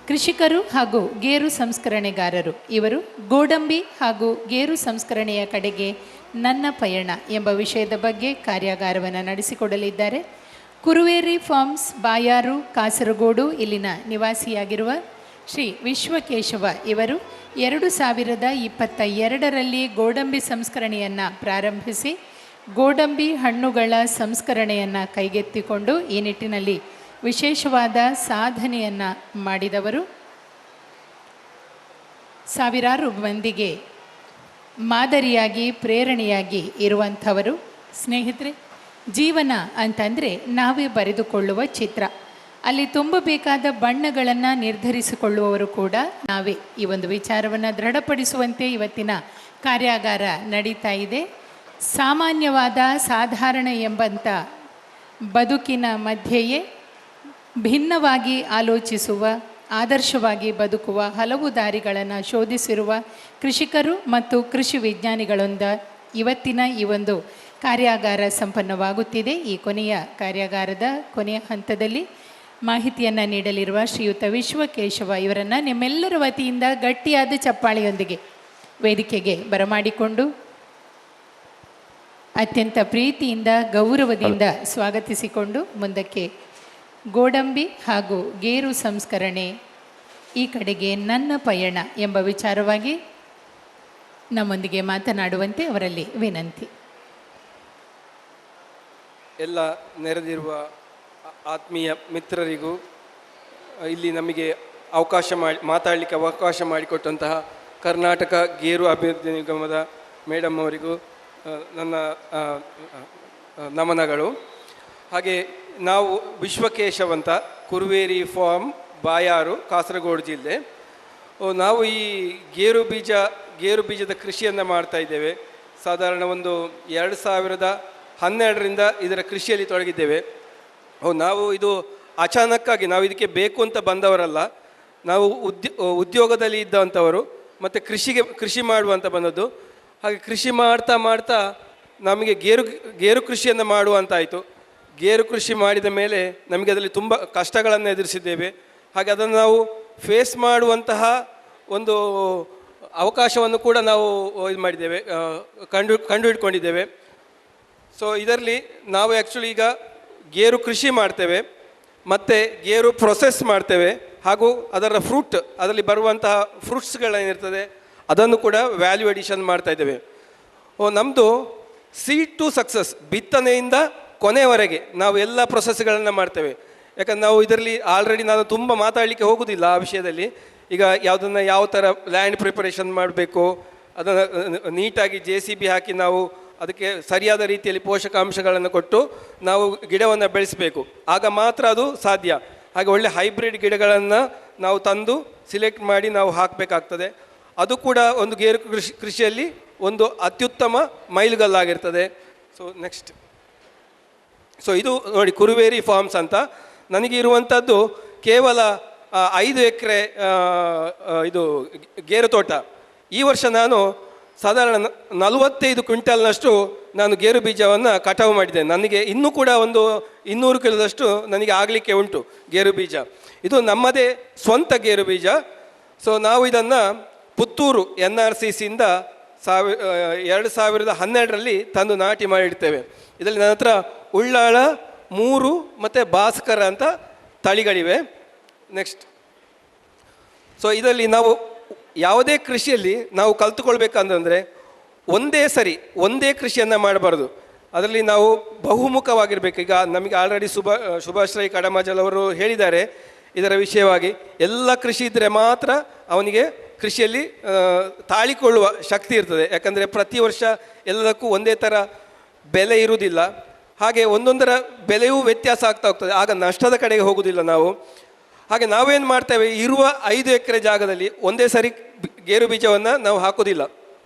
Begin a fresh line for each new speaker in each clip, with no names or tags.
ಕೃಷಿಕರು ಹಾಗೂ ಗೇರು ಸಂಸ್ಕರಣೆಗಾರರು ಇವರು ಗೋಡಂಬಿ ಹಾಗೂ ಗೇರು ಸಂಸ್ಕರಣೆಯ ಕಡೆಗೆ ನನ್ನ ಪಯಣ ಎಂಬ ವಿಷಯದ ಬಗ್ಗೆ ಕಾರ್ಯಾಗಾರವನ್ನು ನಡೆಸಿಕೊಡಲಿದ್ದಾರೆ. ಕುರುವೇರಿ ಫಾರ್ಮ್ಸ್, ಬಾಯಾರು, ಕಾಸರಗೋಡು ಇಲ್ಲಿನ ನಿವಾಸಿಯಾಗಿರುವ ಶ್ರೀ ವಿಶ್ವಕೇಶವ ಇವರು 2022ರಲ್ಲಿ ಗೋಡಂಬಿ ಸಂಸ್ಕರಣೆಯನ್ನು ಪ್ರಾರಂಭಿಸಿ ಗೋಡಂಬಿ ಹಣ್ಣುಗಳ ಸಂಸ್ಕರಣೆಯನ್ನು ಕೈಗೆತ್ತಿಕೊಂಡು ಈ ನಿಟ್ಟಿನಲ್ಲಿ ವಿಶೇಷವಾದ ಸಾಧನೆಯನ್ನು ಮಾಡಿದವರು. ಸಾವಿರಾರು ಮಂದಿಗೆ ಮಾದರಿಯಾಗಿ ಪ್ರೇರಣೆಯಾಗಿ ಇರುವಂಥವರು. ಸ್ನೇಹಿತರೆ, ಜೀವನ ಅಂತಂದರೆ ನಾವೇ ಬರೆದುಕೊಳ್ಳುವ ಚಿತ್ರ. ಅಲ್ಲಿ ತುಂಬಬೇಕಾದ ಬಣ್ಣಗಳನ್ನು ನಿರ್ಧರಿಸಿಕೊಳ್ಳುವವರು ಕೂಡ ನಾವೇ. ಈ ಒಂದು ವಿಚಾರವನ್ನು ದೃಢಪಡಿಸುವಂತೆ ಇವತ್ತಿನ ಕಾರ್ಯಾಗಾರ ನಡೀತಾ ಇದೆ. ಸಾಮಾನ್ಯವಾದ ಸಾಧಾರಣ ಎಂಬಂಥ ಬದುಕಿನ ಮಧ್ಯೆಯೇ ಭಿನ್ನವಾಗಿ ಆಲೋಚಿಸುವ, ಆದರ್ಶವಾಗಿ ಬದುಕುವ ಹಲವು ದಾರಿಗಳನ್ನು ಶೋಧಿಸಿರುವ ಕೃಷಿಕರು ಮತ್ತು ಕೃಷಿ ವಿಜ್ಞಾನಿಗಳಿಂದ ಇವತ್ತಿನ ಈ ಒಂದು ಕಾರ್ಯಾಗಾರ ಸಂಪನ್ನವಾಗುತ್ತಿದೆ. ಈ ಕೊನೆಯ ಕಾರ್ಯಾಗಾರದ ಕೊನೆಯ ಹಂತದಲ್ಲಿ ಮಾಹಿತಿಯನ್ನು ನೀಡಲಿರುವ ಶ್ರೀಯುತ ವಿಶ್ವಕೇಶವ ಇವರನ್ನು ನಿಮ್ಮೆಲ್ಲರ ವತಿಯಿಂದ ಗಟ್ಟಿಯಾದ ಚಪ್ಪಾಳೆಯೊಂದಿಗೆ ವೇದಿಕೆಗೆ ಬರಮಾಡಿಕೊಂಡು ಅತ್ಯಂತ ಪ್ರೀತಿಯಿಂದ ಗೌರವದಿಂದ ಸ್ವಾಗತಿಸಿಕೊಂಡು ಮುಂದಕ್ಕೆ ಗೋಡಂಬಿ ಹಾಗೂ ಗೇರು ಸಂಸ್ಕರಣೆ ಈ ಕಡೆಗೆ ನನ್ನ ಪಯಣ ಎಂಬ ವಿಚಾರವಾಗಿ ನಮ್ಮೊಂದಿಗೆ ಮಾತನಾಡುವಂತೆ ಅವರಲ್ಲಿ ವಿನಂತಿ.
ಎಲ್ಲ ನೆರೆದಿರುವ ಆತ್ಮೀಯ ಮಿತ್ರರಿಗೂ ಇಲ್ಲಿ ನಮಗೆ ಮಾತಾಡಲಿಕ್ಕೆ ಅವಕಾಶ ಮಾಡಿಕೊಟ್ಟಂತಹ ಕರ್ನಾಟಕ ಗೇರು ಅಭಿವೃದ್ಧಿ ನಿಗಮದ ಮೇಡಮ್ ಅವರಿಗೂ ನನ್ನ ನಮನಗಳು. ಹಾಗೆ ನಾವು ವಿಶ್ವಕೇಶವಂತ, ಕುರುವೇರಿ ಫಾರ್ಮ್, ಬಾಯಾರು, ಕಾಸರಗೋಡು ಜಿಲ್ಲೆ. ನಾವು ಈ ಗೇರು ಬೀಜದ ಕೃಷಿಯನ್ನು ಮಾಡ್ತಾ ಇದ್ದೇವೆ. ಸಾಧಾರಣ ಒಂದು 2012ರಿಂದ ಇದರ ಕೃಷಿಯಲ್ಲಿ ತೊಡಗಿದ್ದೇವೆ. ನಾವು ಇದು ಅಚಾನಕ್ಕಾಗಿ, ನಾವು ಇದಕ್ಕೆ ಬೇಕು ಅಂತ ಬಂದವರಲ್ಲ. ನಾವು ಉದ್ಯೋಗದಲ್ಲಿ ಇದ್ದಂಥವರು ಮತ್ತು ಕೃಷಿ ಮಾಡುವಂತ ಬಂದದ್ದು. ಹಾಗೆ ಕೃಷಿ ಮಾಡ್ತಾ ನಮಗೆ ಗೇರು ಕೃಷಿಯನ್ನು ಮಾಡುವಂತಾಯಿತು. ಗೇರು ಕೃಷಿ ಮಾಡಿದ ಮೇಲೆ ನಮಗೆ ಅದರಲ್ಲಿ ತುಂಬ ಕಷ್ಟಗಳನ್ನು ಎದುರಿಸಿದ್ದೇವೆ. ಹಾಗೆ ಅದನ್ನು ನಾವು ಫೇಸ್ ಮಾಡುವಂತಹ ಒಂದು ಅವಕಾಶವನ್ನು ಕೂಡ ನಾವು ಇದು ಮಾಡಿದ್ದೇವೆ, ಕಂಡುಹಿಡ್ಕೊಂಡಿದ್ದೇವೆ. ಸೊ ಇದರಲ್ಲಿ ನಾವು ಆ್ಯಕ್ಚುಲಿ ಈಗ ಗೇರು ಕೃಷಿ ಮಾಡ್ತೇವೆ, ಮತ್ತು ಗೇರು ಪ್ರೊಸೆಸ್ ಮಾಡ್ತೇವೆ, ಹಾಗೂ ಅದರ ಅದರಲ್ಲಿ ಬರುವಂತಹ ಫ್ರೂಟ್ಸ್ಗಳೇನಿರ್ತದೆ ಅದನ್ನು ಕೂಡ ವ್ಯಾಲ್ಯೂ ಅಡಿಷನ್ ಮಾಡ್ತಾ ಇದ್ದೇವೆ. ನಮ್ಮದು ಸೀಡ್ ಟು ಸಕ್ಸಸ್, ಬಿತ್ತನೆಯಿಂದ ಕೊನೆಯವರೆಗೆ ನಾವು ಎಲ್ಲ ಪ್ರೊಸೆಸ್ಗಳನ್ನು ಮಾಡ್ತೇವೆ. ಯಾಕಂದ್ರೆ ನಾವು ಇದರಲ್ಲಿ ಆಲ್ರೆಡಿ ನಾನು ತುಂಬ ಮಾತಾಡಲಿಕ್ಕೆ ಹೋಗೋದಿಲ್ಲ ಆ ವಿಷಯದಲ್ಲಿ. ಈಗ ಯಾವುದನ್ನು ಯಾವ ಥರ ಲ್ಯಾಂಡ್ ಪ್ರಿಪರೇಷನ್ ಮಾಡಬೇಕು, ಅದನ್ನು ನೀಟಾಗಿ JCB ಹಾಕಿ ನಾವು ಅದಕ್ಕೆ ಸರಿಯಾದ ರೀತಿಯಲ್ಲಿ ಪೋಷಕಾಂಶಗಳನ್ನು ಕೊಟ್ಟು ನಾವು ಗಿಡವನ್ನು ಬೆಳೆಸಬೇಕು, ಆಗ ಮಾತ್ರ ಅದು ಸಾಧ್ಯ. ಹಾಗೆ ಒಳ್ಳೆ ಹೈಬ್ರಿಡ್ ಗಿಡಗಳನ್ನು ನಾವು ತಂದು ಸಿಲೆಕ್ಟ್ ಮಾಡಿ ನಾವು ಹಾಕಬೇಕಾಗ್ತದೆ. ಅದು ಕೂಡ ಒಂದು ಗೇರು ಕೃಷಿಯಲ್ಲಿ ಒಂದು ಅತ್ಯುತ್ತಮ ಮೈಲುಗಲ್ಲಾಗಿರ್ತದೆ. ಸೊ ನೆಕ್ಸ್ಟ್, ಸೊ ಇದು ನೋಡಿ ಕುರುವೇರಿ ಫಾರ್ಮ್ಸ್ ಅಂತ. ನನಗೆ ಇರುವಂಥದ್ದು ಕೇವಲ 5 ಎಕರೆ ಇದು ಗೇರು ತೋಟ. ಈ ವರ್ಷ ನಾನು ಸಾಧಾರಣ 45 ಕ್ವಿಂಟಲ್ನಷ್ಟು ನಾನು ಗೇರು ಬೀಜವನ್ನು ಕಟಾವು ಮಾಡಿದ್ದೇನೆ. ನನಗೆ ಇನ್ನೂ ಕೂಡ ಒಂದು 200 ಕಿಲೋದಷ್ಟು ನನಗೆ ಆಗಲಿಕ್ಕೆ ಉಂಟು ಗೇರು ಬೀಜ. ಇದು ನಮ್ಮದೇ ಸ್ವಂತ ಗೇರು ಬೀಜ. ಸೊ ನಾವು ಇದನ್ನು ಪುತ್ತೂರು NRCCಯಿಂದ 2012ರಲ್ಲಿ ತಂದು ನಾಟಿ ಮಾಡಿಡ್ತೇವೆ. ಇದರಲ್ಲಿ ನನ್ನ ಹತ್ರ ಉಳ್ಳಾಳ 3 ಮತ್ತು ಭಾಸ್ಕರ ಅಂತ ತಳಿಗಳಿವೆ. ನೆಕ್ಸ್ಟ್, ಸೊ ಇದರಲ್ಲಿ ನಾವು ಯಾವುದೇ ಕೃಷಿಯಲ್ಲಿ ನಾವು ಕಲ್ತುಕೊಳ್ಬೇಕಂತಂದರೆ ಒಂದೇ ಕೃಷಿಯನ್ನು ಮಾಡಬಾರ್ದು. ಅದರಲ್ಲಿ ನಾವು ಬಹುಮುಖವಾಗಿರಬೇಕು. ಈಗ ನಮಗೆ ಆಲ್ರೆಡಿ ಶುಭಾಶ್ರಯ ಕಡಮಾಜಲ್ ಅವರು ಹೇಳಿದ್ದಾರೆ ಇದರ ವಿಷಯವಾಗಿ. ಎಲ್ಲ ಕೃಷಿ ಇದ್ದರೆ ಮಾತ್ರ ಅವನಿಗೆ ಕೃಷಿಯಲ್ಲಿ ತಾಳಿಕೊಳ್ಳುವ ಶಕ್ತಿ ಇರ್ತದೆ. ಯಾಕಂದರೆ ಪ್ರತಿ ವರ್ಷ ಎಲ್ಲದಕ್ಕೂ ಒಂದೇ ಥರ ಬೆಲೆ ಇರುವುದಿಲ್ಲ. ಹಾಗೆ ಒಂದೊಂದರ ಬೆಲೆಯೂ ವ್ಯತ್ಯಾಸ ಆಗ್ತಾ ಹೋಗ್ತದೆ. ಆಗ ನಷ್ಟದ ಕಡೆಗೆ ಹೋಗುವುದಿಲ್ಲ ನಾವು. ಹಾಗೆ ನಾವೇನು ಮಾಡ್ತೇವೆ, ಇರುವ 5 ಎಕರೆ ಜಾಗದಲ್ಲಿ ಒಂದೇ ಸರಿ ಗೇರು ಬೀಜವನ್ನು ನಾವು ಹಾಕೋದಿಲ್ಲ.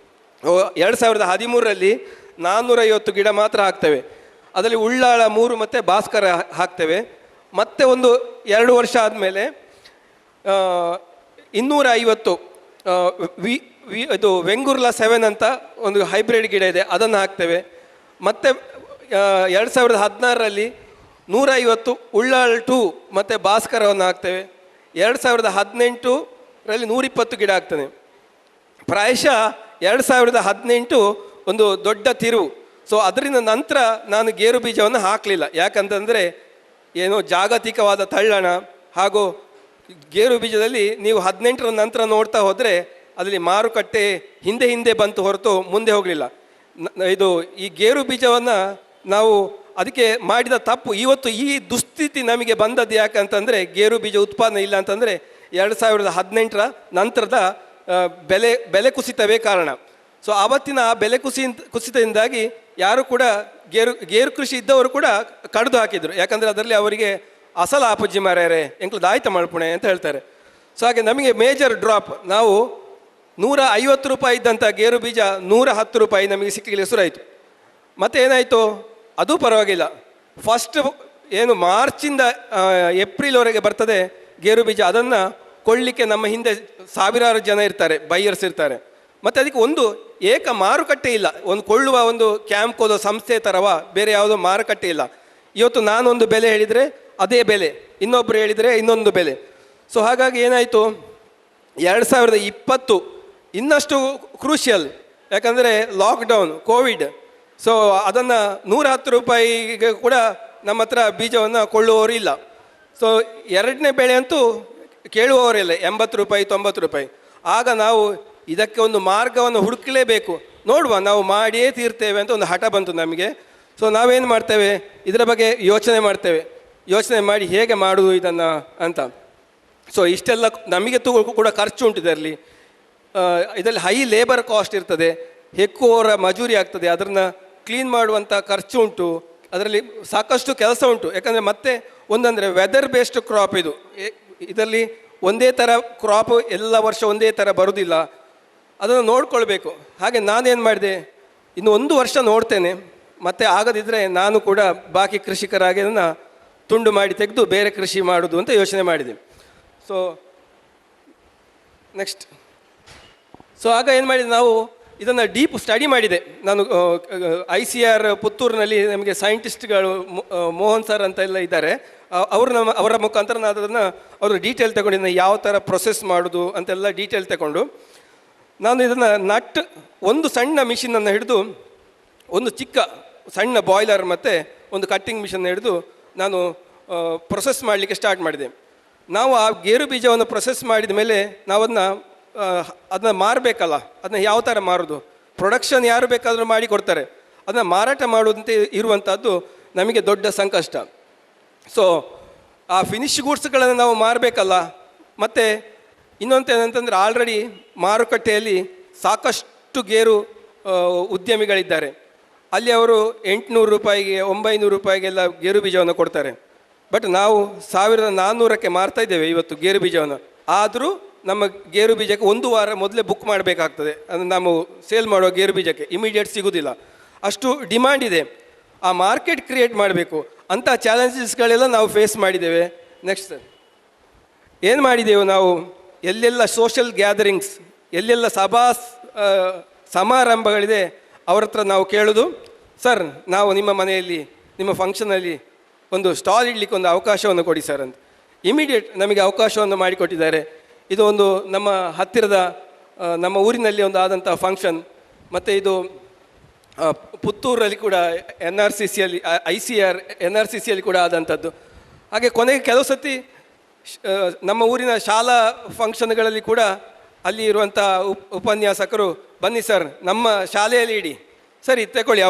2013ರಲ್ಲಿ 450 ಗಿಡ ಮಾತ್ರ ಹಾಕ್ತೇವೆ. ಅದರಲ್ಲಿ ಉಳ್ಳಾಳ 3 ಮತ್ತು ಭಾಸ್ಕರ ಹಾಕ್ತೇವೆ. ಮತ್ತೆ ಒಂದು 2 ವರ್ಷ ಆದಮೇಲೆ 250 ಇದು ವೆಂಗುರ್ಲಾ 7 ಅಂತ ಒಂದು ಹೈಬ್ರಿಡ್ ಗಿಡ ಇದೆ, ಅದನ್ನು ಹಾಕ್ತೇವೆ. ಮತ್ತು 2016ರಲ್ಲಿ 150 ಉಳ್ಳಾಳ್ 2 ಮತ್ತು ಭಾಸ್ಕರವನ್ನು ಹಾಕ್ತೇವೆ. 2018ರಲ್ಲಿ 120 ಗಿಡ ಆಗ್ತದೆ. ಪ್ರಾಯಶಃ 2018 ಒಂದು ದೊಡ್ಡ ತಿರುವು. ಸೊ ಅದರಿಂದ ನಂತರ ನಾನು ಗೇರು ಬೀಜವನ್ನು ಹಾಕಲಿಲ್ಲ. ಯಾಕಂತಂದರೆ ಏನೋ ಜಾಗತಿಕವಾದ ತಳ್ಳಣ, ಹಾಗೂ ಗೇರು ಬೀಜದಲ್ಲಿ ನೀವು 18ರ ನಂತರ ನೋಡ್ತಾ ಹೋದರೆ ಅದರಲ್ಲಿ ಮಾರುಕಟ್ಟೆ ಹಿಂದೆ ಬಂತು ಹೊರತು ಮುಂದೆ ಹೋಗಲಿಲ್ಲ. ಇದು ಈ ಗೇರು ಬೀಜವನ್ನು ನಾವು ಅದಕ್ಕೆ ಮಾಡಿದ ತಪ್ಪು. ಇವತ್ತು ಈ ದುಸ್ಥಿತಿ ನಮಗೆ ಬಂದದ್ದು ಯಾಕಂತಂದರೆ ಗೇರು ಬೀಜ ಉತ್ಪಾದನೆ ಇಲ್ಲ ಅಂತಂದರೆ 2018ರ ನಂತರದ ಬೆಲೆ ಕುಸಿತವೇ ಕಾರಣ. ಸೊ ಆವತ್ತಿನ ಆ ಬೆಲೆ ಕುಸಿತದಿಂದಾಗಿ ಯಾರು ಕೂಡ ಗೇರು ಕೃಷಿ ಇದ್ದವರು ಕೂಡ ಕಡಿದು ಹಾಕಿದರು. ಯಾಕಂದರೆ ಅದರಲ್ಲಿ ಅವರಿಗೆ ಅಸಲ ಆಪಜ್ಜಿ ಮಾರ್ಯಾರೆ ಎಂಕ್ಲು ದಾಯ್ತ ಮಳ್ಪುಣೆ ಅಂತ ಹೇಳ್ತಾರೆ. ಸೊ ಹಾಗೆ ನಮಗೆ ಮೇಜರ್ ಡ್ರಾಪ್. ನಾವು 150 ರೂಪಾಯಿ ಇದ್ದಂಥ ಗೇರು ಬೀಜ 110 ರೂಪಾಯಿ ನಮಗೆ ಸಿಕ್ಕಲಿಕ್ಕೆ ಶುರುವಾಯಿತು. ಮತ್ತೆ ಏನಾಯಿತು, ಅದು ಪರವಾಗಿಲ್ಲ. ಫಸ್ಟ್ ಏನು ಮಾರ್ಚಿಂದ ಏಪ್ರಿಲ್ವರೆಗೆ ಬರ್ತದೆ ಗೇರು ಬೀಜ, ಅದನ್ನು ಕೊಳ್ಳಿಕ್ಕೆ ನಮ್ಮ ಹಿಂದೆ ಸಾವಿರಾರು ಜನ ಇರ್ತಾರೆ, ಬೈಯರ್ಸ್ ಇರ್ತಾರೆ. ಮತ್ತು ಅದಕ್ಕೆ ಒಂದು ಏಕ ಮಾರುಕಟ್ಟೆ ಇಲ್ಲ. ಒಂದು ಕೊಳ್ಳುವ ಒಂದು ಕ್ಯಾಂಪ್ಕೋದ ಸಂಸ್ಥೆ ಥರವ ಬೇರೆ ಯಾವುದೋ ಮಾರುಕಟ್ಟೆ ಇಲ್ಲ. ಇವತ್ತು ನಾನೊಂದು ಬೆಲೆ ಹೇಳಿದರೆ ಅದೇ ಬೆಲೆ, ಇನ್ನೊಬ್ಬರು ಹೇಳಿದರೆ ಇನ್ನೊಂದು ಬೆಲೆ. ಸೊ ಹಾಗಾಗಿ ಏನಾಯಿತು, 2020 ಇನ್ನಷ್ಟು ಕ್ರೂಷಿಯಲ್. ಯಾಕಂದರೆ ಲಾಕ್ಡೌನ್, ಕೋವಿಡ್. ಸೊ ಅದನ್ನು 110 ರೂಪಾಯಿಗೆ ಕೂಡ ನಮ್ಮ ಹತ್ರ ಬೀಜವನ್ನು ಕೊಳ್ಳುವವರು ಇಲ್ಲ. ಸೊ ಎರಡನೇ ಬೆಳೆ ಅಂತೂ ಕೇಳುವವರಿಲ್ಲ, 80 ರೂಪಾಯಿ 90 ರೂಪಾಯಿ. ಆಗ ನಾವು ಇದಕ್ಕೆ ಒಂದು ಮಾರ್ಗವನ್ನು ಹುಡುಕಲೇಬೇಕು. ನೋಡುವ, ನಾವು ಮಾಡಿಯೇ ತೀರ್ತೇವೆ ಅಂತ ಒಂದು ಹಠ ಬಂತು ನಮಗೆ. ಸೊ ನಾವೇನು ಮಾಡ್ತೇವೆ, ಇದರ ಬಗ್ಗೆ ಯೋಚನೆ ಮಾಡಿ ಹೇಗೆ ಮಾಡುವುದು ಇದನ್ನು ಅಂತ. ಸೊ ಇಷ್ಟೆಲ್ಲ ನಮಗೆ ಕೂಡ ಖರ್ಚು ಉಂಟು ಇದರಲ್ಲಿ ಹೈ ಲೇಬರ್ ಕಾಸ್ಟ್ ಇರ್ತದೆ, ಹೆಕ್ಕುವವರ ಮಜೂರಿ ಆಗ್ತದೆ, ಅದನ್ನು ಕ್ಲೀನ್ ಮಾಡುವಂಥ ಖರ್ಚು ಉಂಟು, ಅದರಲ್ಲಿ ಸಾಕಷ್ಟು ಕೆಲಸ ಉಂಟು. ಯಾಕಂದರೆ ಮತ್ತೆ ಒಂದಂದರೆ ವೆದರ್ ಬೇಸ್ಡ್ ಕ್ರಾಪ್ ಇದರಲ್ಲಿ ಒಂದೇ ಥರ ಕ್ರಾಪ್ ಎಲ್ಲ ವರ್ಷ ಒಂದೇ ಥರ ಬರೋದಿಲ್ಲ, ಅದನ್ನು ನೋಡ್ಕೊಳ್ಬೇಕು. ಹಾಗೆ ನಾನೇನು ಮಾಡಿದೆ, ಇನ್ನು 1 ವರ್ಷ ನೋಡ್ತೇನೆ, ಮತ್ತು ಆಗದಿದ್ದರೆ ನಾನು ಕೂಡ ಬಾಕಿ ಕೃಷಿಕರಾಗಿ ಅದನ್ನು ತುಂಡು ಮಾಡಿ ತೆಗೆದು ಬೇರೆ ಕೃಷಿ ಮಾಡೋದು ಅಂತ ಯೋಚನೆ ಮಾಡಿದೆ. ಸೊ ನೆಕ್ಸ್ಟ್ ಆಗ ಏನು ಮಾಡಿದೆ, ನಾವು ಇದನ್ನು ಡೀಪ್ ಸ್ಟಡಿ ಮಾಡಿದೆ. ನಾನು ICAR ಪುತ್ತೂರಿನಲ್ಲಿ ನಮಗೆ ಸೈಂಟಿಸ್ಟ್ಗಳು ಮೋಹನ್ ಸರ್ ಅಂತ ಎಲ್ಲ ಇದ್ದಾರೆ, ಅವರ ಮುಖಾಂತರ ನಾನು ಅದನ್ನು ಅವರು ಡೀಟೇಲ್ ತಗೊಂಡಿದ್ದೆ, ಯಾವ ಥರ ಪ್ರೊಸೆಸ್ ಮಾಡೋದು ಅಂತೆಲ್ಲ ಡೀಟೇಲ್ ತಗೊಂಡು ನಾನು ಇದನ್ನು ಒಂದು ಸಣ್ಣ ಮಿಷಿನನ್ನು ಹಿಡಿದು, ಒಂದು ಸಣ್ಣ ಬಾಯ್ಲರ್ ಮತ್ತು ಒಂದು ಕಟ್ಟಿಂಗ್ ಮಿಷನ್ ಹಿಡಿದು ನಾನು ಪ್ರೊಸೆಸ್ ಮಾಡಲಿಕ್ಕೆ ಸ್ಟಾರ್ಟ್ ಮಾಡಿದೆ. ನಾವು ಆ ಗೇರು ಬೀಜವನ್ನು ಪ್ರೊಸೆಸ್ ಮಾಡಿದ ಮೇಲೆ ನಾವು ಅದನ್ನ ಮಾರಬೇಕಲ್ಲ, ಅದನ್ನ ಯಾವ ಥರ ಮಾರೋದು, ಪ್ರೊಡಕ್ಷನ್ ಯಾರು ಬೇಕಾದರೂ ಮಾಡಿ ಕೊಡ್ತಾರೆ, ಅದನ್ನು ಮಾರಾಟ ಮಾಡುವಂತೆ ಇರುವಂಥದ್ದು ನಮಗೆ ದೊಡ್ಡ ಸಂಕಷ್ಟ. ಸೊ ಆ ಫಿನಿಶ್ ಗೂಡ್ಸ್ಗಳನ್ನು ನಾವು ಮಾರಬೇಕಲ್ಲ. ಮತ್ತು ಇನ್ನೊಂದು ಏನಂತಂದರೆ, ಆಲ್ರೆಡಿ ಮಾರುಕಟ್ಟೆಯಲ್ಲಿ ಸಾಕಷ್ಟು ಗೇರು ಉದ್ಯಮಿಗಳಿದ್ದಾರೆ. ಅಲ್ಲಿ ಅವರು 800 ರೂಪಾಯಿಗೆ 900 ರೂಪಾಯಿಗೆಲ್ಲ ಗೇರು ಬೀಜವನ್ನು ಕೊಡ್ತಾರೆ. ಬಟ್ ನಾವು 1400ಕ್ಕೆ ಮಾರ್ತಾ ಇದ್ದೇವೆ ಇವತ್ತು ಗೇರು ಬೀಜವನ್ನು. ಆದರೂ ನಮ್ಮ ಗೇರು ಬೀಜಕ್ಕೆ 1 ವಾರ ಮೊದಲೇ ಬುಕ್ ಮಾಡಬೇಕಾಗ್ತದೆ. ಅದು ನಾವು ಸೇಲ್ ಮಾಡುವ ಗೇರು ಬೀಜಕ್ಕೆ ಇಮಿಡಿಯೇಟ್ ಸಿಗೋದಿಲ್ಲ, ಅಷ್ಟು ಡಿಮ್ಯಾಂಡ್ ಇದೆ. ಆ ಮಾರ್ಕೆಟ್ ಕ್ರಿಯೇಟ್ ಮಾಡಬೇಕು. ಅಂಥ ಚಾಲೆಂಜಸ್ಗಳೆಲ್ಲ ನಾವು ಫೇಸ್ ಮಾಡಿದ್ದೇವೆ. ನೆಕ್ಸ್ಟ್ ಏನು ಮಾಡಿದೆವು ನಾವು, ಎಲ್ಲೆಲ್ಲ ಸೋಷಲ್ ಗ್ಯಾದರಿಂಗ್ಸ್, ಎಲ್ಲೆಲ್ಲ ಸಮಾರಂಭಗಳಿದೆ ಅವ್ರ ಹತ್ರ ನಾವು ಕೇಳೋದು, ಸರ್ ನಾವು ನಿಮ್ಮ ಮನೆಯಲ್ಲಿ ನಿಮ್ಮ ಫಂಕ್ಷನಲ್ಲಿ ಒಂದು ಸ್ಟಾಲ್ ಇಡಲಿಕ್ಕೆ ಒಂದು ಅವಕಾಶವನ್ನು ಕೊಡಿ ಸರ್ ಅಂತ. ಇಮಿಡಿಯೇಟ್ ನಮಗೆ ಅವಕಾಶವನ್ನು ಮಾಡಿಕೊಟ್ಟಿದ್ದಾರೆ. ಇದು ಒಂದು ನಮ್ಮ ಹತ್ತಿರದ ನಮ್ಮ ಊರಿನಲ್ಲಿ ಒಂದು ಆದಂಥ ಫಂಕ್ಷನ್. ಮತ್ತು ಇದು ಪುತ್ತೂರಲ್ಲಿ ಕೂಡ NRCCಯಲ್ಲಿ ICAR NRCCಯಲ್ಲಿ ಕೂಡ ಆದಂಥದ್ದು. ಹಾಗೆ ಕೊನೆಗೆ ಕೆಲವು ಸತಿ ನಮ್ಮ ಊರಿನ ಶಾಲಾ ಫಂಕ್ಷನ್ಗಳಲ್ಲಿ ಕೂಡ ಅಲ್ಲಿ ಇರುವಂಥ ಉಪನ್ಯಾಸಕರು, ಬನ್ನಿ ಸರ್ ನಮ್ಮ ಶಾಲೆಯಲ್ಲಿ ಇಡಿ, ಸರಿ ತಗೊಳ್ಳಿ,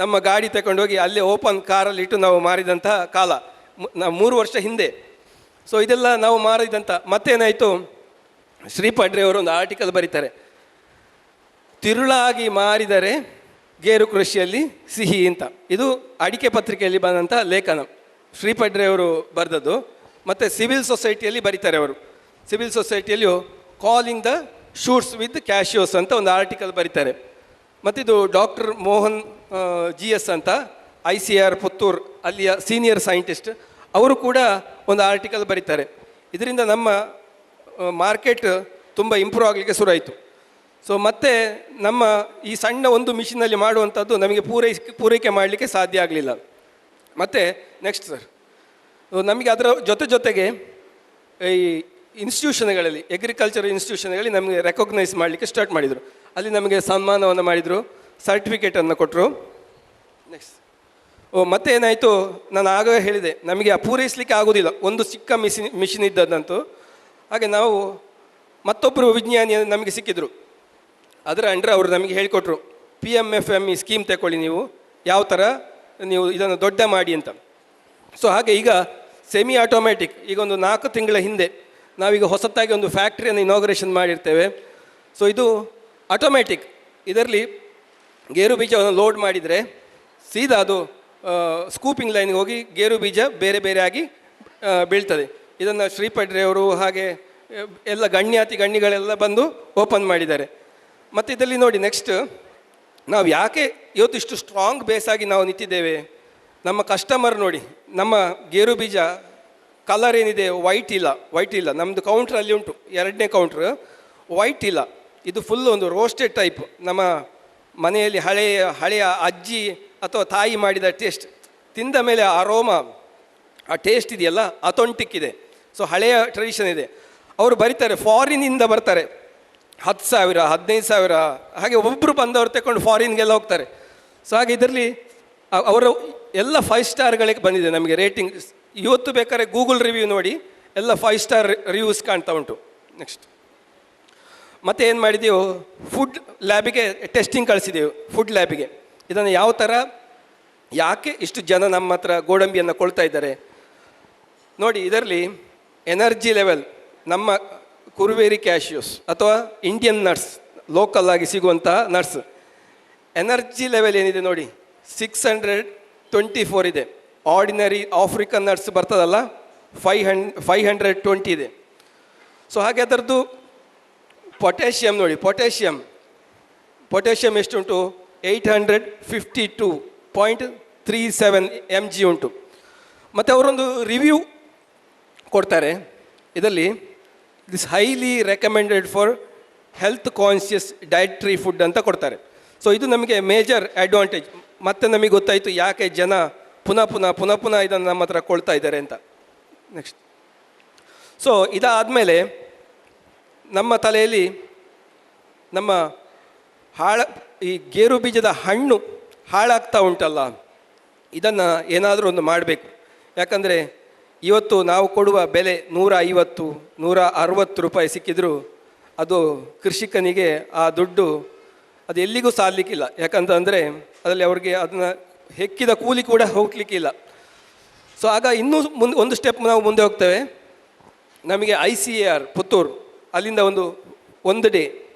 ನಮ್ಮ ಗಾಡಿ ತಗೊಂಡೋಗಿ ಅಲ್ಲೇ ಓಪನ್ ಕಾರಲ್ಲಿ ಇಟ್ಟು ನಾವು ಮಾರಿದಂಥ ಕಾಲ ನಾವು 3 ವರ್ಷ ಹಿಂದೆ. ಸೊ ಇದೆಲ್ಲ ನಾವು ಮಾರಿದಂಥ. ಮತ್ತೇನಾಯಿತು, ಶ್ರೀಪಾಡ್ರೆ ಅವರು ಒಂದು ಆರ್ಟಿಕಲ್ ಬರೀತಾರೆ, ತಿರುಳಾಗಿ ಮಾರಿದರೆ ಗೇರು ಕೃಷಿಯಲ್ಲಿ ಸಿಹಿ ಅಂತ. ಇದು ಅಡಿಕೆ ಪತ್ರಿಕೆಯಲ್ಲಿ ಬಂದಂಥ ಲೇಖನ, ಶ್ರೀಪಾಡ್ರೆ ಅವರು ಬರೆದದ್ದು. ಮತ್ತು ಸಿವಿಲ್ ಸೊಸೈಟಿಯಲ್ಲಿ ಬರೀತಾರೆ ಅವರು, ಸಿವಿಲ್ ಸೊಸೈಟಿಯಲ್ಲಿಯೂ calling the shoots with cashews ಅಂತ ಒಂದು ಆರ್ಟಿಕಲ್ ಬರೀತಾರೆ. ಮತ್ತಿದು ಡಾಕ್ಟರ್ ಮೋಹನ್ GS ಅಂತ ICAR ಪುತ್ತೂರು ಅಲ್ಲಿಯ ಸೀನಿಯರ್ ಸೈಂಟಿಸ್ಟ್, ಅವರು ಕೂಡ ಒಂದು ಆರ್ಟಿಕಲ್ ಬರೀತಾರೆ. ಇದರಿಂದ ನಮ್ಮ ಮಾರ್ಕೆಟ್ ತುಂಬ ಇಂಪ್ರೂವ್ ಆಗಲಿಕ್ಕೆ ಶುರುವಾಯಿತು. ಸೊ ಮತ್ತೆ ನಮ್ಮ ಈ ಸಣ್ಣ ಒಂದು ಮಿಷಿನಲ್ಲಿ ಮಾಡುವಂಥದ್ದು ನಮಗೆ ಪೂರೈಕೆ ಮಾಡಲಿಕ್ಕೆ ಸಾಧ್ಯ ಆಗಲಿಲ್ಲ. ಮತ್ತು ನೆಕ್ಸ್ಟ್ ಸರ್, ನಮಗೆ ಅದರ ಜೊತೆಗೆ ಈ ಇನ್ಸ್ಟಿಟ್ಯೂಷನ್ಗಳಲ್ಲಿ ಅಗ್ರಿಕಲ್ಚರ್ ಇನ್ಸ್ಟಿಟ್ಯೂಷನ್ಗಳಲ್ಲಿ ನಮಗೆ ರೆಕಗ್ನೈಸ್ ಮಾಡಲಿಕ್ಕೆ ಸ್ಟಾರ್ಟ್ ಮಾಡಿದರು. ಅಲ್ಲಿ ನಮಗೆ ಸನ್ಮಾನವನ್ನು ಮಾಡಿದರು, ಸರ್ಟಿಫಿಕೇಟನ್ನು ಕೊಟ್ಟರು. ನೆಕ್ಸ್ಟ್ ಮತ್ತೆ ಏನಾಯಿತು, ನಾನು ಆಗ ಹೇಳಿದೆ ನಮಗೆ ಪೂರೈಸಲಿಕ್ಕೆ ಆಗೋದಿಲ್ಲ, ಒಂದು ಚಿಕ್ಕ ಮಿಷಿನ್ ಇದ್ದದ್ದಂತೂ. ಹಾಗೆ ನಾವು ಮತ್ತೊಬ್ಬರು ವಿಜ್ಞಾನಿ ನಮಗೆ ಸಿಕ್ಕಿದ್ರು. ಅದರ ಅಂಡರ್ ಅವರು ನಮಗೆ ಹೇಳಿಕೊಟ್ರು, PMFME ಸ್ಕೀಮ್ ತಗೊಳ್ಳಿ, ನೀವು ಯಾವ ಥರ ನೀವು ಇದನ್ನು ದೊಡ್ಡ ಮಾಡಿ ಅಂತ. ಸೊ ಹಾಗೆ ಈಗ ಸೆಮಿ ಆಟೋಮ್ಯಾಟಿಕ್, ಈಗ ಒಂದು 4 ತಿಂಗಳ ಹಿಂದೆ ನಾವೀಗ ಹೊಸತಾಗಿ ಒಂದು ಫ್ಯಾಕ್ಟ್ರಿಯನ್ನು ಇನಾಗ್ರೇಷನ್ ಮಾಡಿರ್ತೇವೆ. ಸೊ ಇದು ಆಟೋಮ್ಯಾಟಿಕ್. ಇದರಲ್ಲಿ ಗೇರು ಬೀಜವನ್ನು ಲೋಡ್ ಮಾಡಿದರೆ ಸೀದಾ ಅದು ಸ್ಕೂಪಿಂಗ್ ಲೈನ್ಗೆ ಹೋಗಿ ಗೇರು ಬೀಜ ಬೇರೆ ಬೇರೆ ಆಗಿ ಬೀಳ್ತದೆ. ಇದನ್ನು ಶ್ರೀಪಡ್ರೆಯವರು ಹಾಗೆ ಎಲ್ಲ ಗಣ್ಯಗಳೆಲ್ಲ ಬಂದು ಓಪನ್ ಮಾಡಿದ್ದಾರೆ. ಮತ್ತು ಇದರಲ್ಲಿ ನೋಡಿ, ನೆಕ್ಸ್ಟ್ ನಾವು ಯಾಕೆ ಇವತ್ತು ಇಷ್ಟು ಸ್ಟ್ರಾಂಗ್ ಬೇಸಾಗಿ ನಾವು ನಿಂತಿದ್ದೇವೆ, ನಮ್ಮ ಕಸ್ಟಮರ್ ನೋಡಿ, ನಮ್ಮ ಗೇರು ಬೀಜ ಕಲರ್ ಏನಿದೆ ವೈಟ್ ಇಲ್ಲ. ನಮ್ಮದು ಕೌಂಟ್ರಲ್ಲಿ ಉಂಟು, 2ನೇ ಕೌಂಟ್ರ್, ವೈಟ್ ಇಲ್ಲ. ಇದು ಫುಲ್ ಒಂದು ರೋಸ್ಟೆಡ್ ಟೈಪ್. ನಮ್ಮ ಮನೆಯಲ್ಲಿ ಹಳೆಯ ಅಜ್ಜಿ ಅಥವಾ ತಾಯಿ ಮಾಡಿದ ಟೇಸ್ಟ್ ತಿಂದ ಮೇಲೆ ಅರೋಮಾ, ಆ ಟೇಸ್ಟ್ ಇದೆಯಲ್ಲ ಅಥೆಂಟಿಕ್ ಇದೆ. ಸೊ ಹಳೆಯ ಟ್ರೆಡಿಷನ್ ಇದೆ. ಅವರು ಬರೀತಾರೆ, ಫಾರಿನಿಂದ ಬರ್ತಾರೆ, 10,000 15,000 ಹಾಗೆ ಒಬ್ಬರು ಬಂದವರು ತಗೊಂಡು ಫಾರಿನ್ಗೆಲ್ಲ ಹೋಗ್ತಾರೆ. ಸೊ ಹಾಗೆ ಇದರಲ್ಲಿ ಅವರು ಎಲ್ಲ 5 ಸ್ಟಾರ್ಗಳಿಗೆ ಬಂದಿದೆ ನಮಗೆ ರೇಟಿಂಗ್. ಇವತ್ತು ಬೇಕಾದ್ರೆ ಗೂಗಲ್ ರಿವ್ಯೂ ನೋಡಿ, ಎಲ್ಲ 5 ಸ್ಟಾರ್ ರಿವ್ಯೂಸ್ ಕಾಣ್ತಾ ಉಂಟು. ನೆಕ್ಸ್ಟ್ ಮತ್ತೆ ಏನು ಮಾಡಿದೆವು, ಫುಡ್ ಲ್ಯಾಬಿಗೆ ಟೆಸ್ಟಿಂಗ್ ಕಳಿಸಿದೆವು, ಫುಡ್ ಲ್ಯಾಬಿಗೆ. ಇದನ್ನು ಯಾವ ಥರ, ಯಾಕೆ ಇಷ್ಟು ಜನ ನಮ್ಮ ಹತ್ರ ಗೋಡಂಬಿಯನ್ನು ಕೊಳ್ತಾ ಇದ್ದಾರೆ ನೋಡಿ. ಇದರಲ್ಲಿ ಎನರ್ಜಿ ಲೆವೆಲ್, ನಮ್ಮ ಕುರುವೇರಿ ಕ್ಯಾಶ್ಯೂಸ್ ಅಥವಾ ಇಂಡಿಯನ್ ನಟ್ಸ್, ಲೋಕಲ್ ಆಗಿ ಸಿಗುವಂಥ ನಟ್ಸ್, ಎನರ್ಜಿ ಲೆವೆಲ್ ಏನಿದೆ ನೋಡಿ 624 ಇದೆ. ಆರ್ಡಿನರಿ ಆಫ್ರಿಕನ್ ನಟ್ಸ್ ಬರ್ತದಲ್ಲ 520 ಇದೆ. ಸೊ ಹಾಗೆ ಅದರದ್ದು ಪೊಟ್ಯಾಷಿಯಮ್ ನೋಡಿ, ಪೊಟ್ಯಾಷಿಯಮ್ ಎಷ್ಟುಂಟು, 852.37 mg ಉಂಟು. ಮತ್ತು ಅವರೊಂದು ರಿವ್ಯೂ ಕೊಡ್ತಾರೆ ಇದರಲ್ಲಿ, this highly recommended for health conscious dietary food ಅಂತ ಕೊಡ್ತಾರೆ. ಸೊ ಇದು ನಮಗೆ ಮೇಜರ್ ಅಡ್ವಾಂಟೇಜ್. ಮತ್ತೆ ನಮಗೆ ಗೊತ್ತಾಯಿತು ಯಾಕೆ ಜನ ಪುನಃ ಇದನ್ನು ನಮ್ಮ ಹತ್ರ ಕೊಳ್ತಾ ಇದ್ದಾರೆ ಅಂತ. ನೆಕ್ಸ್ಟ್, ಸೊ ಇದಾದಮೇಲೆ ನಮ್ಮ ತಲೆಯಲ್ಲಿ ನಮ್ಮ ಈ ಗೇರು ಬೀಜದ ಹಣ್ಣು ಹಾಳಾಗ್ತಾ ಉಂಟಲ್ಲ, ಇದನ್ನು ಏನಾದರೂ ಒಂದು ಮಾಡಬೇಕು. ಯಾಕಂದರೆ ಇವತ್ತು ನಾವು ಕೊಡುವ ಬೆಲೆ 150-160 ರೂಪಾಯಿ ಸಿಕ್ಕಿದರೂ ಅದು ಕೃಷಿಕನಿಗೆ ಆ ದುಡ್ಡು ಅದು ಎಲ್ಲಿಗೂ ಸಾಲಲಿಕ್ಕಿಲ್ಲ. ಯಾಕಂತಂದರೆ ಅದರಲ್ಲಿ ಅವ್ರಿಗೆ ಅದನ್ನು ಹೆಕ್ಕಿದ ಕೂಲಿ ಕೂಡ ಹೋಗ್ಲಿಕ್ಕಿಲ್ಲ. ಸೊ ಆಗ ಇನ್ನೂ ಒಂದು ಸ್ಟೆಪ್ ನಾವು ಮುಂದೆ ಹೋಗ್ತೇವೆ. ನಮಗೆ ICAR ಪುತ್ತೂರು ಅಲ್ಲಿಂದ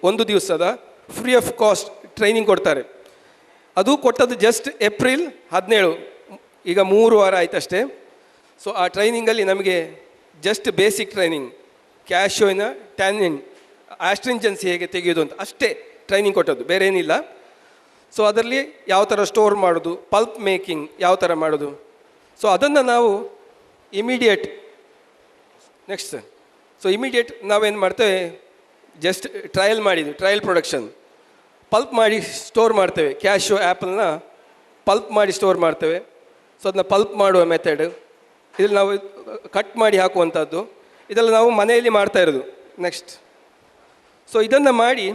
ಒಂದು ದಿವಸದ ಫ್ರೀ ಆಫ್ ಕಾಸ್ಟ್ ಟ್ರೈನಿಂಗ್ ಕೊಡ್ತಾರೆ. ಅದು ಕೊಟ್ಟದ್ದು ಜಸ್ಟ್ ಏಪ್ರಿಲ್ 17, ಈಗ 3 ವಾರ ಆಯ್ತಷ್ಟೇ. ಸೊ ಆ ಟ್ರೈನಿಂಗಲ್ಲಿ ನಮಗೆ ಜಸ್ಟ್ ಬೇಸಿಕ್ ಟ್ರೈನಿಂಗ್, ಕ್ಯಾಶೋಯಿನ ಟ್ಯಾನಿನ್ ಆಸ್ಟ್ರಿಂಜೆನ್ಸಿ ಹೇಗೆ ತೆಗೆಯೋದು ಅಂತ ಅಷ್ಟೇ ಟ್ರೈನಿಂಗ್ ಕೊಟ್ಟದ್ದು, ಬೇರೆ ಏನಿಲ್ಲ. ಸೊ ಅದರಲ್ಲಿ ಯಾವ ಥರ ಸ್ಟೋರ್ ಮಾಡೋದು, ಪಲ್ಪ್ ಮೇಕಿಂಗ್ ಯಾವ ಥರ ಮಾಡೋದು, ಸೊ ಅದನ್ನು ನಾವು ಇಮಿಡಿಯೇಟ್ ನಾವೇನು ಮಾಡ್ತೇವೆ, ಜಸ್ಟ್ ಟ್ರಯಲ್ ಪ್ರೊಡಕ್ಷನ್, ಪಲ್ಪ್ ಮಾಡಿ ಸ್ಟೋರ್ ಮಾಡ್ತೇವೆ. ಕ್ಯಾಶೋ ಆ್ಯಪಲ್ನ ಪಲ್ಪ್ ಮಾಡಿ ಸ್ಟೋರ್ ಮಾಡ್ತೇವೆ. ಸೊ ಅದನ್ನ ಪಲ್ಪ್ ಮಾಡುವ ಮೆಥಡ್, ಇದ್ರಲ್ಲಿ ನಾವು ಕಟ್ ಮಾಡಿ ಹಾಕುವಂಥದ್ದು, ಇದೆಲ್ಲ ನಾವು ಮನೆಯಲ್ಲಿ ಮಾಡ್ತಾ ಇರೋದು. ನೆಕ್ಸ್ಟ್, ಸೊ ಇದನ್ನು ಮಾಡಿ